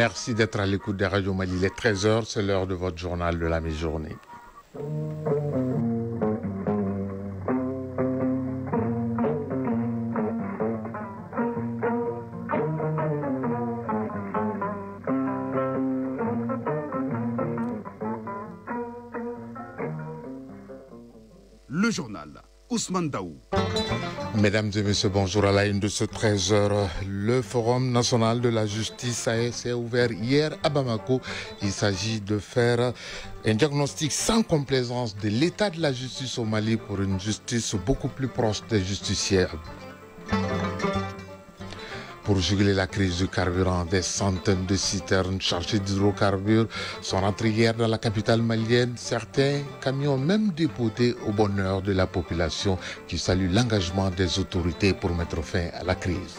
Merci d'être à l'écoute des Radio Mali. Il est 13h, c'est l'heure de votre journal de la mi-journée. Le journal, Ousmane Daou. Mesdames et messieurs, bonjour. À la une de ce 13h, le Forum national de la justice s'est ouvert hier à Bamako. Il s'agit de faire un diagnostic sans complaisance de l'état de la justice au Mali pour une justice beaucoup plus proche des justiciables. Pour juguler la crise du carburant, des centaines de citernes chargées d'hydrocarbures sont rentrées hier dans la capitale malienne. Certains camions même dépotés au bonheur de la population qui salue l'engagement des autorités pour mettre fin à la crise.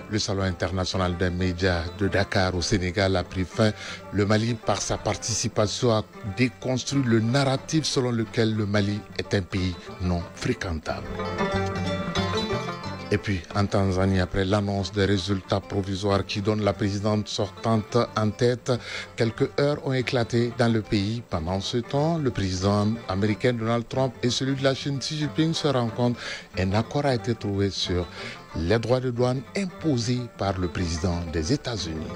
Le Salon international des médias de Dakar au Sénégal a pris fin. Le Mali, par sa participation, a déconstruit le narratif selon lequel le Mali est un pays non fréquentable. Et puis, en Tanzanie, après l'annonce des résultats provisoires qui donnent la présidente sortante en tête, quelques heures ont éclaté dans le pays. Pendant ce temps, le président américain Donald Trump et celui de la Chine Xi Jinping se rencontrent. Un accord a été trouvé sur les droits de douane imposés par le président des États-Unis.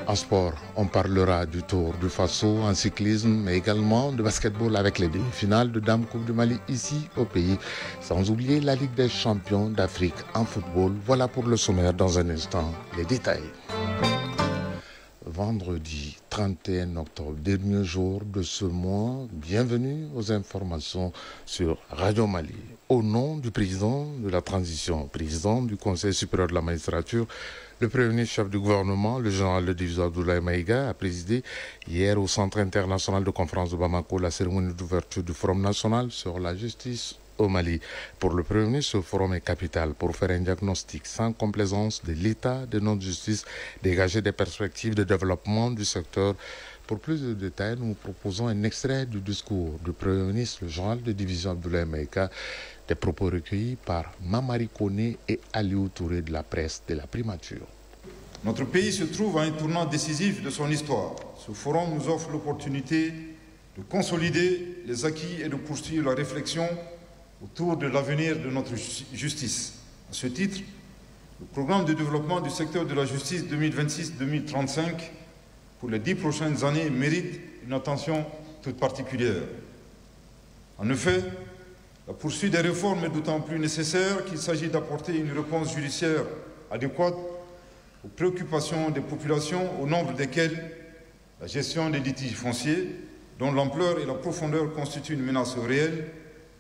En sport, on parlera du Tour du Faso en cyclisme, mais également de basketball avec les demi-finales de Dame Coupe du Mali ici au pays, sans oublier la Ligue des champions d'Afrique en football. Voilà pour le sommaire. Dans un instant, les détails. Vendredi 31 octobre, dernier jour de ce mois, bienvenue aux informations sur Radio Mali. Au nom du président de la transition, président du Conseil supérieur de la magistrature, le Premier ministre chef du gouvernement, le général de division Abdoulaye Maïga, a présidé hier au Centre international de conférence de Bamako la cérémonie d'ouverture du Forum national sur la justice au Mali. Pour le Premier ministre, ce forum est capital pour faire un diagnostic sans complaisance de l'état de notre justice, dégager des perspectives de développement du secteur. Pour plus de détails, nous proposons un extrait du discours du Premier ministre, le général de division Abdoulaye Maïga, des propos recueillis par Mamari Koné et Aliou Touré de la presse de la primature. Notre pays se trouve à un tournant décisif de son histoire. Ce forum nous offre l'opportunité de consolider les acquis et de poursuivre la réflexion autour de l'avenir de notre justice. À ce titre, le programme de développement du secteur de la justice 2026-2035 pour les 10 prochaines années mérite une attention toute particulière. En effet, la poursuite des réformes est d'autant plus nécessaire qu'il s'agit d'apporter une réponse judiciaire adéquate aux préoccupations des populations, au nombre desquelles la gestion des litiges fonciers, dont l'ampleur et la profondeur constituent une menace réelle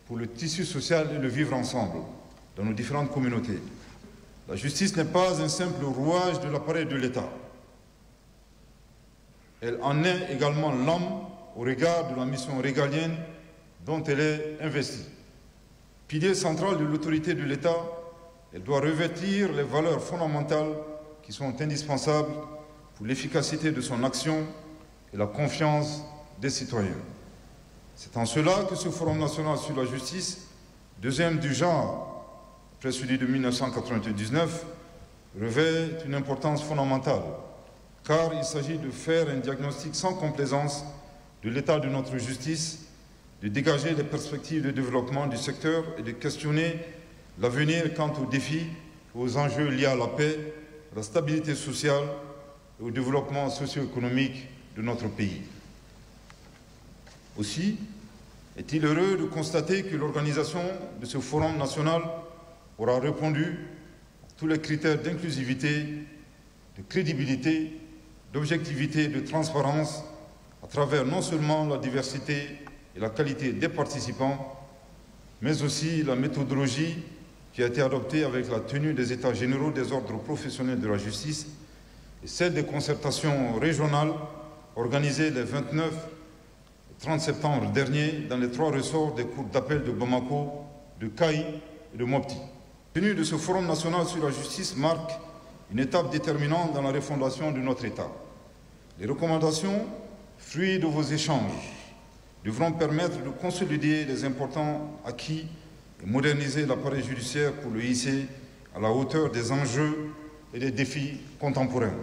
pour le tissu social et le vivre ensemble dans nos différentes communautés. La justice n'est pas un simple rouage de l'appareil de l'État. Elle en est également l'âme au regard de la mission régalienne dont elle est investie. Pilier central de l'autorité de l'État, elle doit revêtir les valeurs fondamentales qui sont indispensables pour l'efficacité de son action et la confiance des citoyens. C'est en cela que ce Forum national sur la justice, deuxième du genre, après celui de 1999, revêt une importance fondamentale, car il s'agit de faire un diagnostic sans complaisance de l'état de notre justice, de dégager les perspectives de développement du secteur et de questionner l'avenir quant aux défis et aux enjeux liés à la paix, à la stabilité sociale et au développement socio-économique de notre pays. Aussi, est-il heureux de constater que l'organisation de ce forum national aura répondu à tous les critères d'inclusivité, de crédibilité, d'objectivité et de transparence à travers non seulement la diversité et la qualité des participants, mais aussi la méthodologie qui a été adoptée avec la tenue des États généraux des ordres professionnels de la justice et celle des concertations régionales organisées les 29 et 30 septembre dernier dans les 3 ressorts des cours d'appel de Bamako, de Kaï et de Mopti. La tenue de ce Forum national sur la justice marque une étape déterminante dans la refondation de notre État. Les recommandations, fruits de vos échanges, devront permettre de consolider les importants acquis et moderniser l'appareil judiciaire pour le hisser à la hauteur des enjeux et des défis contemporains.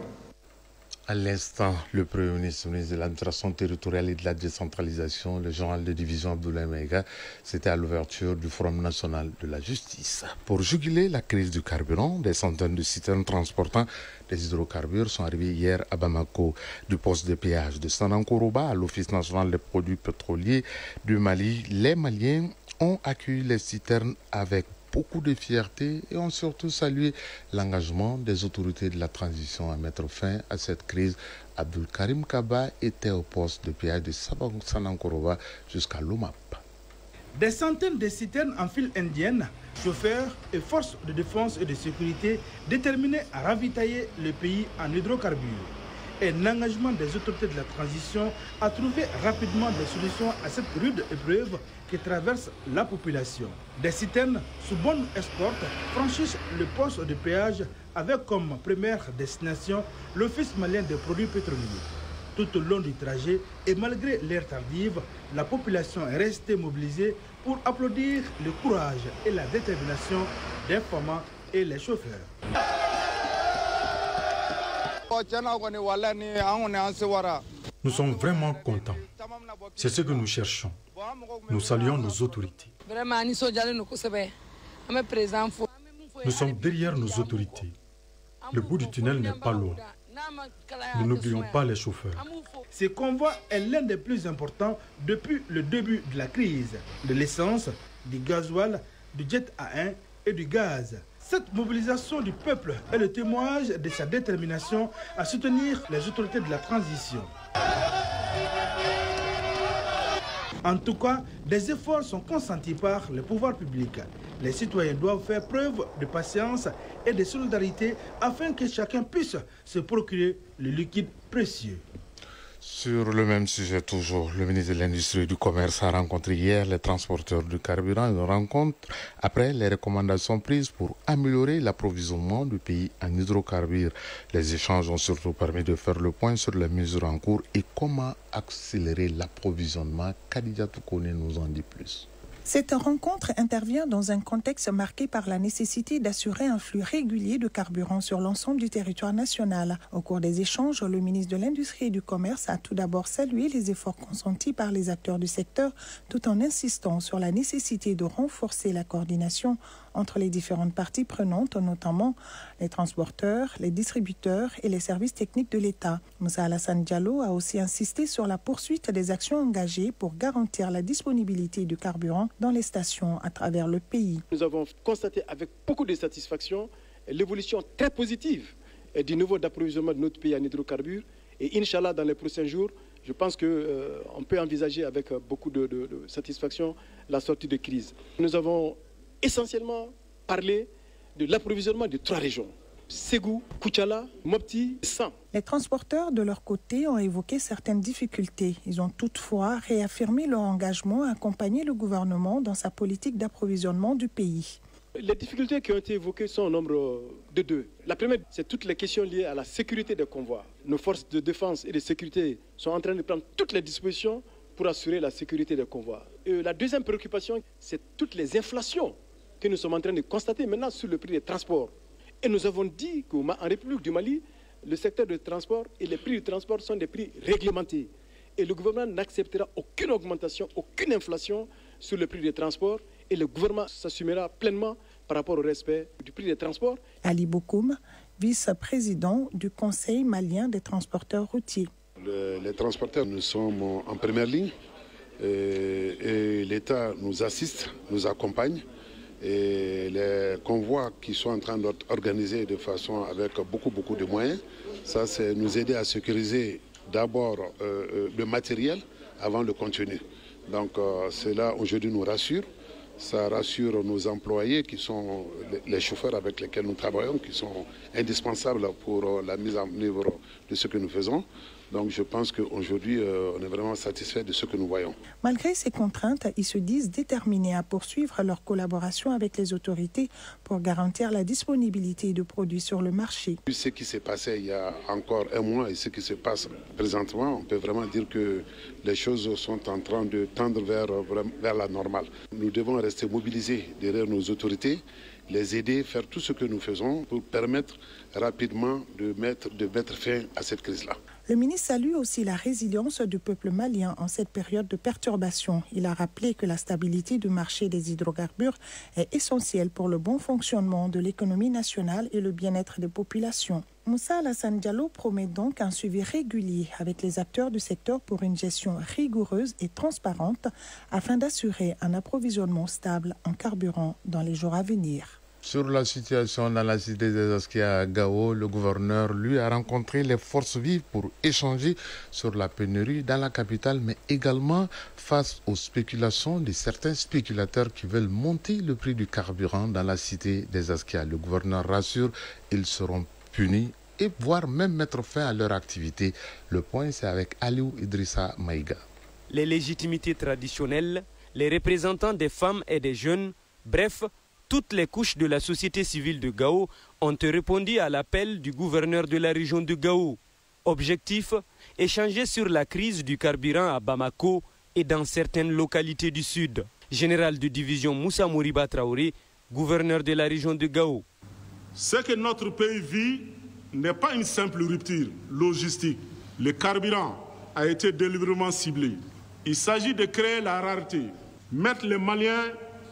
À l'instant, le Premier ministre de l'administration territoriale et de la décentralisation, le général de division Abdoulaye Maïga, c'était à l'ouverture du Forum national de la justice. Pour juguler la crise du carburant, des centaines de citernes transportant des hydrocarbures sont arrivées hier à Bamako. Du poste de péage de Sanankoroba à l'Office national des produits pétroliers du Mali, les Maliens ont accueilli les citernes avec beaucoup de fierté et ont surtout salué l'engagement des autorités de la transition à mettre fin à cette crise. Abdul Karim Kaba était au poste de péage de Sanankoroba jusqu'à l'OMAP. Des centaines de citernes en file indienne, chauffeurs et forces de défense et de sécurité déterminés à ravitailler le pays en hydrocarbures. Et l'engagement des autorités de la transition a trouvé rapidement des solutions à cette rude épreuve qui traverse la population. Des citernes sous bonne escorte franchissent le poste de péage avec comme première destination l'Office malien des produits pétroliers. Tout au long du trajet et malgré l'ère tardive, la population est restée mobilisée pour applaudir le courage et la détermination des femmes et les chauffeurs. Nous sommes vraiment contents. C'est ce que nous cherchons. Nous saluons nos autorités. Nous sommes derrière nos autorités. Le bout du tunnel n'est pas loin. Nous n'oublions pas les chauffeurs. Ce convoi est l'un des plus importants depuis le début de la crise. De l'essence, du gasoil, du jet A1 et du gaz. Cette mobilisation du peuple est le témoignage de sa détermination à soutenir les autorités de la transition. En tout cas, des efforts sont consentis par le pouvoir public. Les citoyens doivent faire preuve de patience et de solidarité afin que chacun puisse se procurer le liquide précieux. Sur le même sujet toujours, le ministre de l'Industrie et du Commerce a rencontré hier les transporteurs du carburant. Une rencontre après les recommandations prises pour améliorer l'approvisionnement du pays en hydrocarbures. Les échanges ont surtout permis de faire le point sur les mesures en cours et comment accélérer l'approvisionnement. Khadija Toukone nous en dit plus. Cette rencontre intervient dans un contexte marqué par la nécessité d'assurer un flux régulier de carburant sur l'ensemble du territoire national. Au cours des échanges, le ministre de l'Industrie et du Commerce a tout d'abord salué les efforts consentis par les acteurs du secteur, tout en insistant sur la nécessité de renforcer la coordination entre les différentes parties prenantes, notamment les transporteurs, les distributeurs et les services techniques de l'État. Moussa Alassane Diallo a aussi insisté sur la poursuite des actions engagées pour garantir la disponibilité du carburant dans les stations à travers le pays. Nous avons constaté avec beaucoup de satisfaction l'évolution très positive du niveau d'approvisionnement de notre pays en hydrocarbures. Et Inch'Allah, dans les prochains jours, je pense qu'on peut envisager avec beaucoup de satisfaction la sortie de crise. Nous avons essentiellement parlé de l'approvisionnement de 3 régions. Ségou, Koutchala, Mopti, San. Les transporteurs, de leur côté, ont évoqué certaines difficultés. Ils ont toutefois réaffirmé leur engagement à accompagner le gouvernement dans sa politique d'approvisionnement du pays. Les difficultés qui ont été évoquées sont au nombre de 2. La première, c'est toutes les questions liées à la sécurité des convois. Nos forces de défense et de sécurité sont en train de prendre toutes les dispositions pour assurer la sécurité des convois. Et la deuxième préoccupation, c'est toutes les inflations que nous sommes en train de constater maintenant sur le prix des transports. Et nous avons dit qu'en République du Mali, le secteur du transport et les prix du transport sont des prix réglementés. Et le gouvernement n'acceptera aucune augmentation, aucune inflation sur le prix des transports. Et le gouvernement s'assumera pleinement par rapport au respect du prix des transports. Ali Bokoum, vice-président du Conseil malien des transporteurs routiers. Les transporteurs, nous sommes en première ligne et l'État nous assiste, nous accompagne. Et les convois qui sont en train d'être organisés de façon avec beaucoup de moyens, ça c'est nous aider à sécuriser d'abord le matériel avant le contenu. Donc cela aujourd'hui nous rassure, ça rassure nos employés qui sont les chauffeurs avec lesquels nous travaillons, qui sont indispensables pour la mise en œuvre de ce que nous faisons. Donc je pense qu'aujourd'hui, on est vraiment satisfait de ce que nous voyons. Malgré ces contraintes, ils se disent déterminés à poursuivre leur collaboration avec les autorités pour garantir la disponibilité de produits sur le marché. Ce qui s'est passé il y a encore un mois et ce qui se passe présentement, on peut vraiment dire que les choses sont en train de tendre vers la normale. Nous devons rester mobilisés derrière nos autorités, les aider, faire tout ce que nous faisons pour permettre rapidement de mettre fin à cette crise-là. Le ministre salue aussi la résilience du peuple malien en cette période de perturbation. Il a rappelé que la stabilité du marché des hydrocarbures est essentielle pour le bon fonctionnement de l'économie nationale et le bien-être des populations. Moussa Alassane Diallo promet donc un suivi régulier avec les acteurs du secteur pour une gestion rigoureuse et transparente afin d'assurer un approvisionnement stable en carburant dans les jours à venir. Sur la situation dans la cité des Askia à Gao, le gouverneur, lui, a rencontré les forces vives pour échanger sur la pénurie dans la capitale, mais également face aux spéculations de certains spéculateurs qui veulent monter le prix du carburant dans la cité des Askia. Le gouverneur rassure, ils seront punis et voire même mettre fin à leur activité. Le point, c'est avec Aliou Idrissa Maïga. Les légitimités traditionnelles, les représentants des femmes et des jeunes, bref, toutes les couches de la société civile de Gao ont répondu à l'appel du gouverneur de la région de Gao. Objectif, échanger sur la crise du carburant à Bamako et dans certaines localités du sud. Général de division Moussa Moriba Traoré, gouverneur de la région de Gao. Ce que notre pays vit n'est pas une simple rupture logistique. Le carburant a été délibérément ciblé. Il s'agit de créer la rareté, mettre les Maliens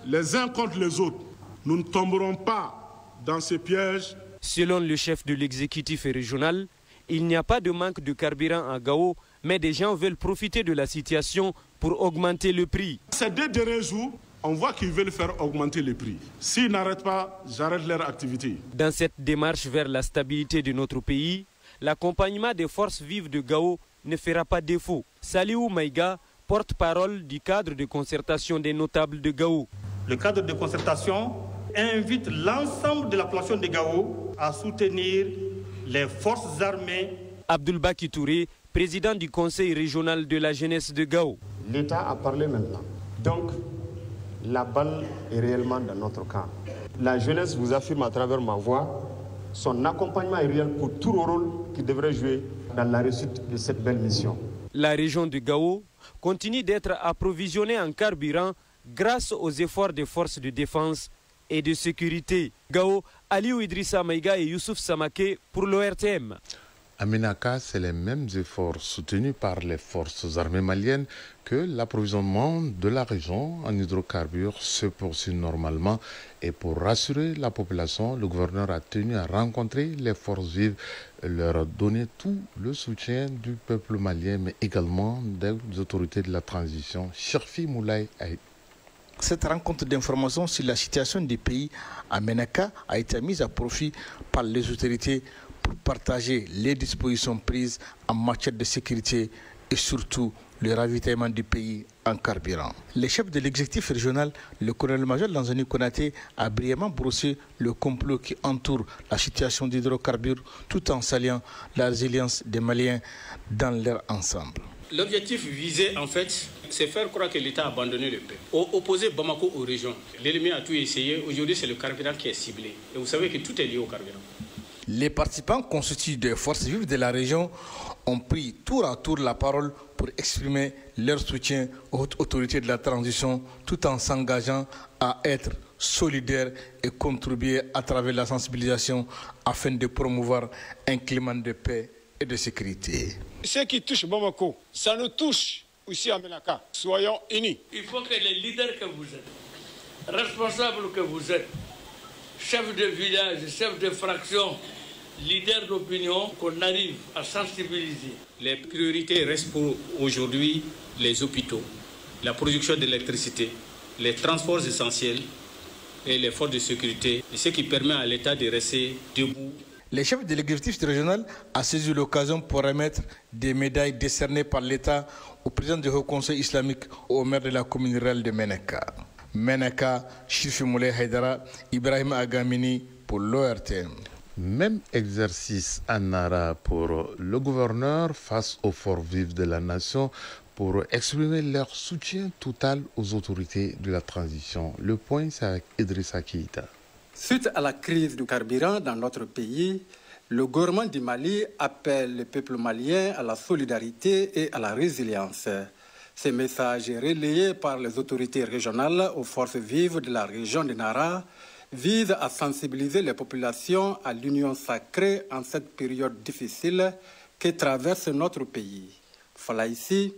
les uns contre les autres. Nous ne tomberons pas dans ces pièges. Selon le chef de l'exécutif régional, il n'y a pas de manque de carburant à Gao, mais des gens veulent profiter de la situation pour augmenter le prix. Ces 2 derniers jours, on voit qu'ils veulent faire augmenter les prix. S'ils n'arrêtent pas, j'arrête leur activité. Dans cette démarche vers la stabilité de notre pays, l'accompagnement des forces vives de Gao ne fera pas défaut. Saliou Maïga, porte-parole du cadre de concertation des notables de Gao. Le cadre de concertation invite l'ensemble de la population de Gao à soutenir les forces armées. Abdoul Baki Touré, président du conseil régional de la jeunesse de Gao. L'État a parlé maintenant. Donc, la balle est réellement dans notre camp. La jeunesse vous affirme à travers ma voix son accompagnement est réel pour tout le rôle qu'il devrait jouer dans la réussite de cette belle mission. La région de Gao continue d'être approvisionnée en carburant grâce aux efforts des forces de défense et de sécurité. Gao, Aliou Idrissa Maïga et Youssouf Samake pour l'ORTM. À Ménaka, c'est les mêmes efforts soutenus par les forces armées maliennes que l'approvisionnement de la région en hydrocarbures se poursuit normalement. Et pour rassurer la population, le gouverneur a tenu à rencontrer les forces vives, leur donner tout le soutien du peuple malien, mais également des autorités de la transition. Cherfi Moulay Aïd. Cette rencontre d'information sur la situation des pays à Ménaka a été mise à profit par les autorités pour partager les dispositions prises en matière de sécurité et surtout le ravitaillement du pays en carburant. Le chef de l'exécutif régional, le colonel-major Lanzani Konaté, a brillamment brossé le complot qui entoure la situation d'hydrocarbures tout en saluant la résilience des Maliens dans leur ensemble. L'objectif visé, en fait, c'est faire croire que l'État a abandonné le peuple. Opposer Bamako aux régions. L'ennemi a tout essayé. Aujourd'hui, c'est le carburant qui est ciblé. Et vous savez que tout est lié au carburant. Les participants constitués de forces vives de la région ont pris tour à tour la parole pour exprimer leur soutien aux autorités de la transition tout en s'engageant à être solidaires et contribuer à travers la sensibilisation afin de promouvoir un climat de paix et de sécurité. Ce qui touche Bamako, ça nous touche aussi à Ménaka. Soyons unis. Il faut que les leaders que vous êtes, responsables que vous êtes, chefs de village, chefs de fraction, leaders d'opinion, qu'on arrive à sensibiliser. Les priorités restent pour aujourd'hui les hôpitaux, la production d'électricité, les transports essentiels et les forces de sécurité, ce qui permet à l'État de rester debout. Les chefs de l'exécutif régional ont saisi l'occasion pour remettre des médailles décernées par l'État au président du Haut Conseil islamique, au maire de la commune rurale de Ménaka. Ménaka, Cherfi Moulay Haïdara, Ibrahim Agamini pour l'ORTM. Même exercice à Nara pour le gouverneur face aux forces vives de la nation pour exprimer leur soutien total aux autorités de la transition. Le point, c'est avec Idrissa Keïta. Suite à la crise du carburant dans notre pays, le gouvernement du Mali appelle le peuple malien à la solidarité et à la résilience. Ces messages relayés par les autorités régionales aux forces vives de la région de Nara visent à sensibiliser les populations à l'union sacrée en cette période difficile que traverse notre pays. Falaïsi,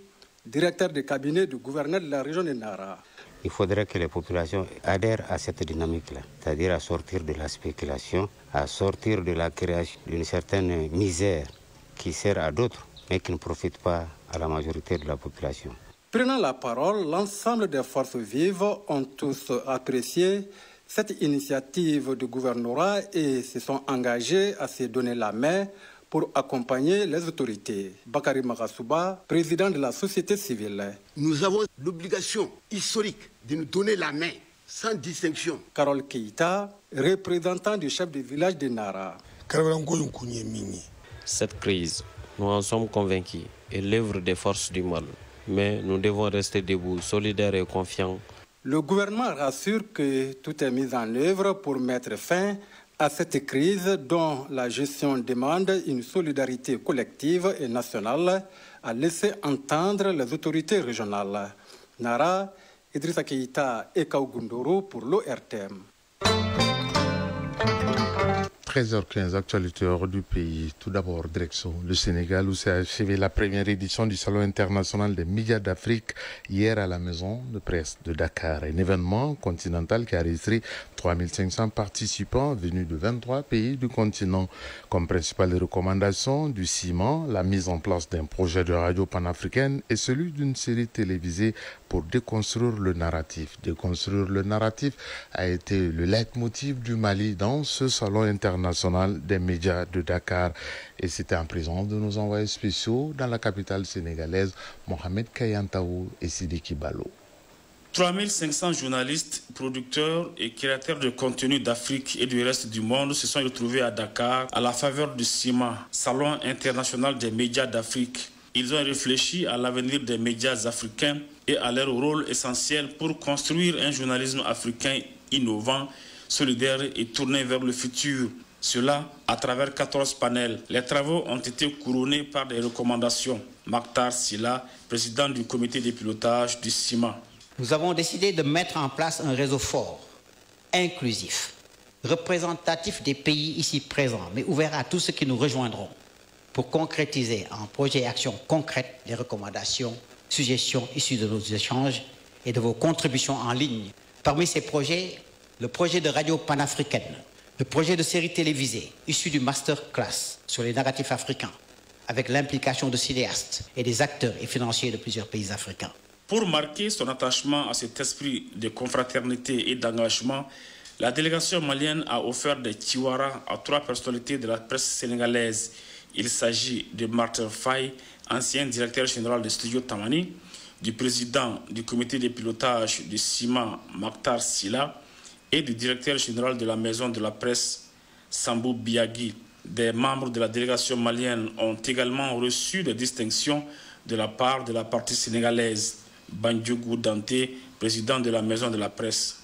directeur de cabinet du gouverneur de la région de Nara. Il faudrait que les populations adhèrent à cette dynamique-là, c'est-à-dire à sortir de la spéculation, à sortir de la création d'une certaine misère qui sert à d'autres, mais qui ne profite pas à la majorité de la population. Prenant la parole, l'ensemble des forces vives ont tous apprécié cette initiative du gouvernorat et se sont engagés à se donner la main pour accompagner les autorités. Bakary Maghasouba, président de la société civile. Nous avons l'obligation historique de nous donner la main, sans distinction. Carole Keïta, représentant du chef du village de Nara. Cette crise, nous en sommes convaincus, est l'œuvre des forces du mal. Mais nous devons rester debout, solidaires et confiants. Le gouvernement rassure que tout est mis en œuvre pour mettre fin à cette crise dont la gestion demande une solidarité collective et nationale, a laissé entendre les autorités régionales. Nara, Idrissa Keïta et Kaougundoro pour l'ORTM. 13h15, actualité hors du pays. Tout d'abord, direction le Sénégal, où s'est achevée la première édition du Salon international des médias d'Afrique hier à la maison de presse de Dakar. Un événement continental qui a enregistré 3500 participants venus de 23 pays du continent. Comme principale recommandation du CIMAN, la mise en place d'un projet de radio panafricaine et celui d'une série télévisée pour déconstruire le narratif. Déconstruire le narratif a été le leitmotiv du Mali dans ce Salon international des médias de Dakar. Et c'était en présence de nos envoyés spéciaux dans la capitale sénégalaise, Mohamed Kayantaou et Sidiki Balo. 3500 journalistes, producteurs et créateurs de contenu d'Afrique et du reste du monde se sont retrouvés à Dakar à la faveur du CIMA, Salon international des médias d'Afrique. Ils ont réfléchi à l'avenir des médias africains et à leur rôle essentiel pour construire un journalisme africain innovant, solidaire et tourné vers le futur. Cela à travers 14 panels. Les travaux ont été couronnés par des recommandations. Makhtar Silla, président du comité de pilotage du CIMA. Nous avons décidé de mettre en place un réseau fort, inclusif, représentatif des pays ici présents, mais ouvert à tous ceux qui nous rejoindront, pour concrétiser en projets et actions concrètes les recommandations, suggestions issues de nos échanges et de vos contributions en ligne. Parmi ces projets, le projet de radio panafricaine, le projet de série télévisée issu du masterclass sur les narratifs africains, avec l'implication de cinéastes et des acteurs et financiers de plusieurs pays africains. Pour marquer son attachement à cet esprit de confraternité et d'engagement, la délégation malienne a offert des tiwaras à 3 personnalités de la presse sénégalaise. Il s'agit de Martin Faye, ancien directeur général de Studio Tamani, du président du comité de pilotage du CIMA, Makhtar Silla, et du directeur général de la maison de la presse, Sambou Biagui. Des membres de la délégation malienne ont également reçu des distinctions de la part de la partie sénégalaise. Bandjougou Dante, président de la maison de la presse.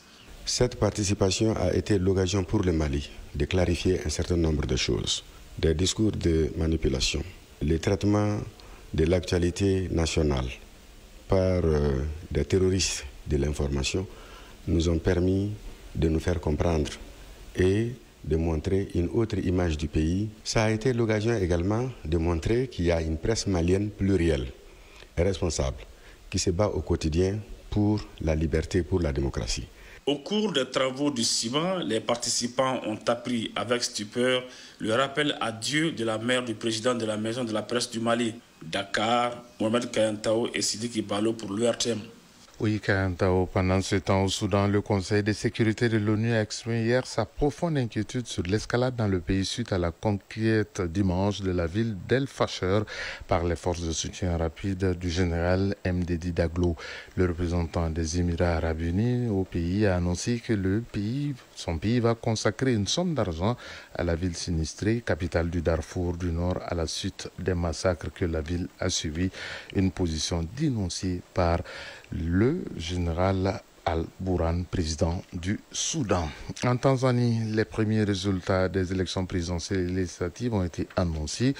Cette participation a été l'occasion pour le Mali de clarifier un certain nombre de choses. Des discours de manipulation, les traitements de l'actualité nationale par des terroristes de l'information nous ont permis de nous faire comprendre et de montrer une autre image du pays. Ça a été l'occasion également de montrer qu'il y a une presse malienne plurielle et responsable qui se bat au quotidien pour la liberté, pour la démocratie. Au cours des travaux du CIMA, les participants ont appris avec stupeur le rappel à Dieu de la mère du président de la maison de la presse du Mali, Dakar, Mohamed Kayantao et Sidiki Balo pour l'ORTM. Oui, Karantao, pendant ce temps au Soudan, le Conseil de sécurité de l'ONU a exprimé hier sa profonde inquiétude sur l'escalade dans le pays suite à la conquête dimanche de la ville d'El Fasher par les forces de soutien rapide du général Mdedi Daglo. Le représentant des Émirats arabes unis au pays a annoncé que son pays va consacrer une somme d'argent à la ville sinistrée, capitale du Darfour du Nord, à la suite des massacres que la ville a subi. Une position dénoncée par le général Al-Bourhan, président du Soudan. En Tanzanie, les premiers résultats des élections présidentielles et législatives ont été annoncés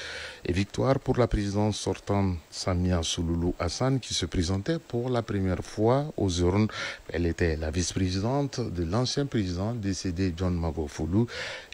et victoire pour la présidente sortante Samia Suluhu Hassan qui se présentait pour la première fois aux urnes. Elle était la vice-présidente de l'ancien président décédé John Magufuli.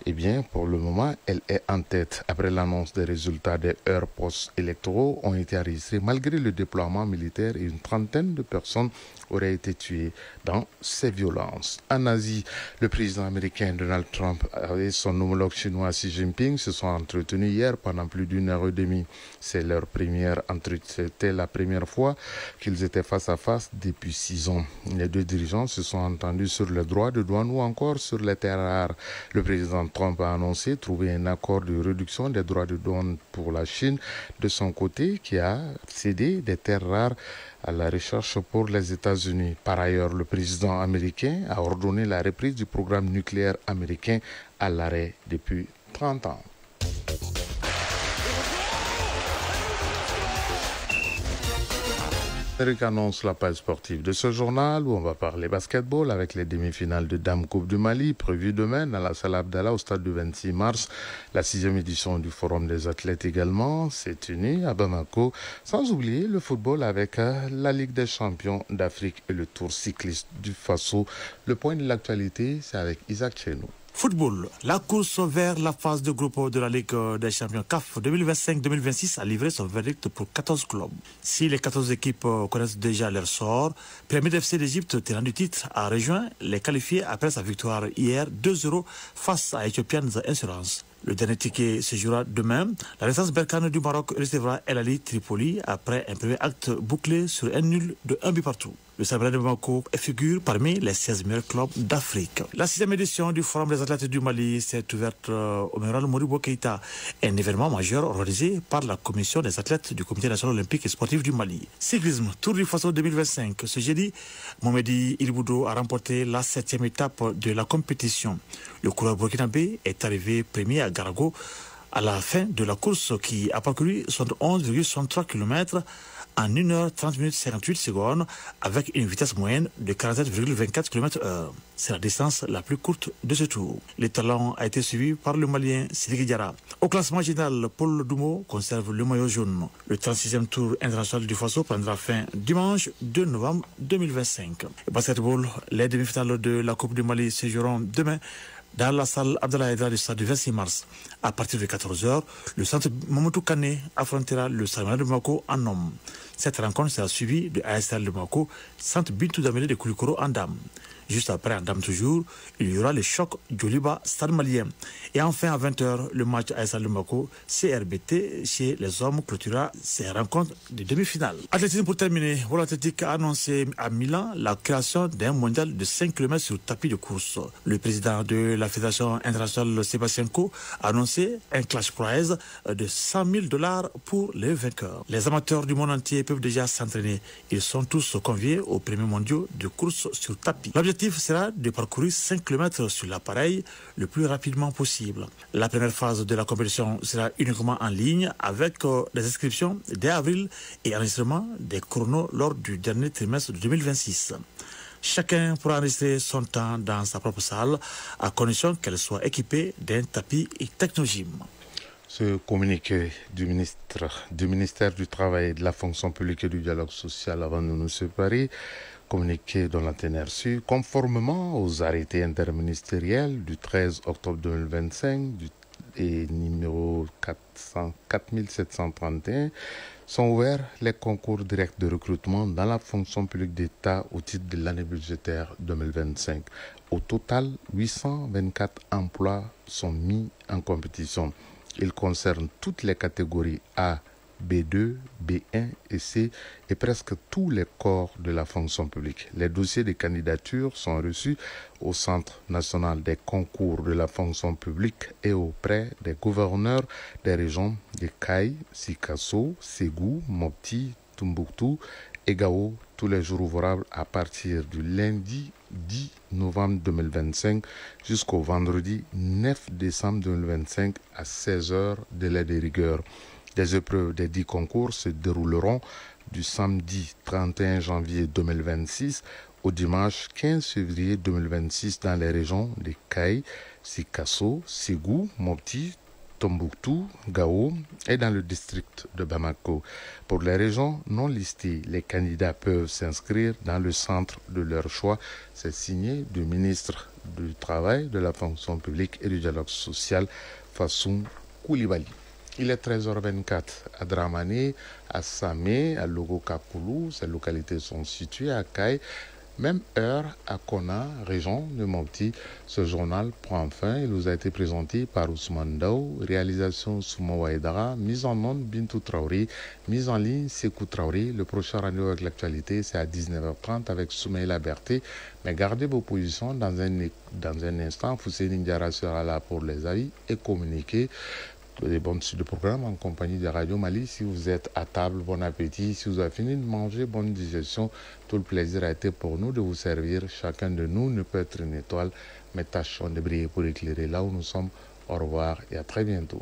Eh bien, pour le moment, elle est en tête. Après l'annonce des résultats des heures post-électoraux ont été enregistrés malgré le déploiement militaire et une trentaine de personnes auraient été tuées dans ces violences. En Asie, le président américain Donald Trump et son homologue chinois Xi Jinping se sont entretenus hier pendant plus d'une heure et demie. C'était la première fois qu'ils étaient face à face depuis 6 ans. Les deux dirigeants se sont entendus sur les droits de douane ou encore sur les terres rares. Le président Trump a annoncé trouver un accord de réduction des droits de douane pour la Chine de son côté qui a cédé des terres rares à la recherche pour les États-Unis. Par ailleurs, le président américain a ordonné la reprise du programme nucléaire américain à l'arrêt depuis 30 ans. Eric annonce la page sportive de ce journal où on va parler basketball avec les demi-finales de Dame Coupe du Mali prévues demain dans la salle Abdallah au stade du 26 mars. La 6e édition du Forum des athlètes également s'est tenue à Bamako. Sans oublier le football avec la Ligue des champions d'Afrique et le Tour cycliste du Faso. Le point de l'actualité, c'est avec Isaac Chenou. Football, la course vers la phase de groupe de la Ligue des champions CAF 2025-2026 a livré son verdict pour 14 clubs. Si les 14 équipes connaissent déjà leur sort, Pyramide FC d'Égypte, tenant du titre, a rejoint les qualifiés après sa victoire hier 2-0 face à Ethiopian Insurance. Le dernier ticket se jouera demain. La Renaissance Berkane du Maroc recevra El Ali Tripoli après un premier acte bouclé sur un nul de 1 but partout. Le Sabré de Bamako figure parmi les 16 meilleurs clubs d'Afrique. La 6e édition du Forum des athlètes du Mali s'est ouverte au Mémorial Moribo Keïta, un événement majeur organisé par la commission des athlètes du Comité national olympique et sportif du Mali. Cyclisme, Tour du Faso 2025. Ce jeudi, Mohamed Ilboudo a remporté la 7e étape de la compétition. Le coureur burkinabé est arrivé premier à Garago à la fin de la course qui a parcouru 71,63 km en 1h30 58 secondes avec une vitesse moyenne de 47,24 km/h. C'est la distance la plus courte de ce tour. Le talent a été suivi par le Malien Sidiki Diarra. Au classement général, Paul Doumo conserve le maillot jaune. Le 36e tour international du Faso prendra fin dimanche 2 novembre 2025. Basketball, les demi-finales de la Coupe du Mali se joueront demain dans la salle Abdallah Edra du stade du 26 mars. À partir de 14h, le centre Mamadou Kane affrontera le Salman de Bamako en homme. Cette rencontre sera suivie de ASL de Bamako, centre Bintou Damélé de Koulikoro en dame. Juste après, en dame toujours, il y aura le choc Djoliba Stade malien. Et enfin, à 20h, le match ASL de Bamako, CRBT, chez les hommes, clôturera ces rencontres de demi-finale. Athlétisme pour terminer. World Athletic a annoncé à Milan la création d'un mondial de 5 km sur tapis de course. Le président de la Fédération internationale, Sébastien Coe, a annoncé un cash prize de $100,000 pour les vainqueurs. Les amateurs du monde entier peuvent déjà s'entraîner. Ils sont tous conviés aux premiers mondiaux de course sur tapis. L'objectif sera de parcourir 5 km sur l'appareil le plus rapidement possible. La première phase de la compétition sera uniquement en ligne avec des inscriptions dès avril et enregistrement des chronos lors du dernier trimestre de 2026. Chacun pourra enregistrer son temps dans sa propre salle à condition qu'elle soit équipée d'un tapis Technogym. Ce communiqué du ministère du Travail, de la Fonction publique et du dialogue social avant de nous séparer, communiqué dans la teneur su, conformément aux arrêtés interministériels du 13 octobre 2025 et numéro 4731, sont ouverts les concours directs de recrutement dans la fonction publique d'État au titre de l'année budgétaire 2025. Au total, 824 emplois sont mis en compétition. Ils concernent toutes les catégories A, B2, B1 et C et presque tous les corps de la fonction publique. Les dossiers de candidature sont reçus au Centre national des concours de la fonction publique et auprès des gouverneurs des régions de Caille, Sikasso, Ségou, Mopti, Tombouctou et Gao tous les jours ouvrables à partir du lundi 10 novembre 2025 jusqu'au vendredi 9 décembre 2025 à 16h délai de rigueur. Les épreuves des 10 concours se dérouleront du samedi 31 janvier 2026 au dimanche 15 février 2026 dans les régions de Caille, Sikasso, Ségou, Mopti, Tombouctou, Gao et dans le district de Bamako. Pour les régions non listées, les candidats peuvent s'inscrire dans le centre de leur choix. C'est signé du ministre du Travail, de la fonction publique et du dialogue social, Fassoum Koulibaly. Il est 13h24 à Dramane, à Samé, à Logo-Kapoulou. Ces localités sont situées à Caille. Même heure à Kona, région de Mopti. Ce journal prend fin. Il nous a été présenté par Ousmane Daou. Réalisation Souma Waïdara. Mise en onde Bintou Traoré. Mise en ligne Sekou Traoré. Le prochain rendez-vous avec l'actualité, c'est à 19h30 avec Soumaïla Berté. Mais gardez vos positions. Dans un instant, Fousséine Ndiara sera là pour les avis et communiquer. Des bonnes suites de programme en compagnie de Radio Mali. Si vous êtes à table, bon appétit. Si vous avez fini de manger, bonne digestion. Tout le plaisir a été pour nous de vous servir. Chacun de nous ne peut être une étoile, mais tâchons de briller pour éclairer là où nous sommes. Au revoir et à très bientôt.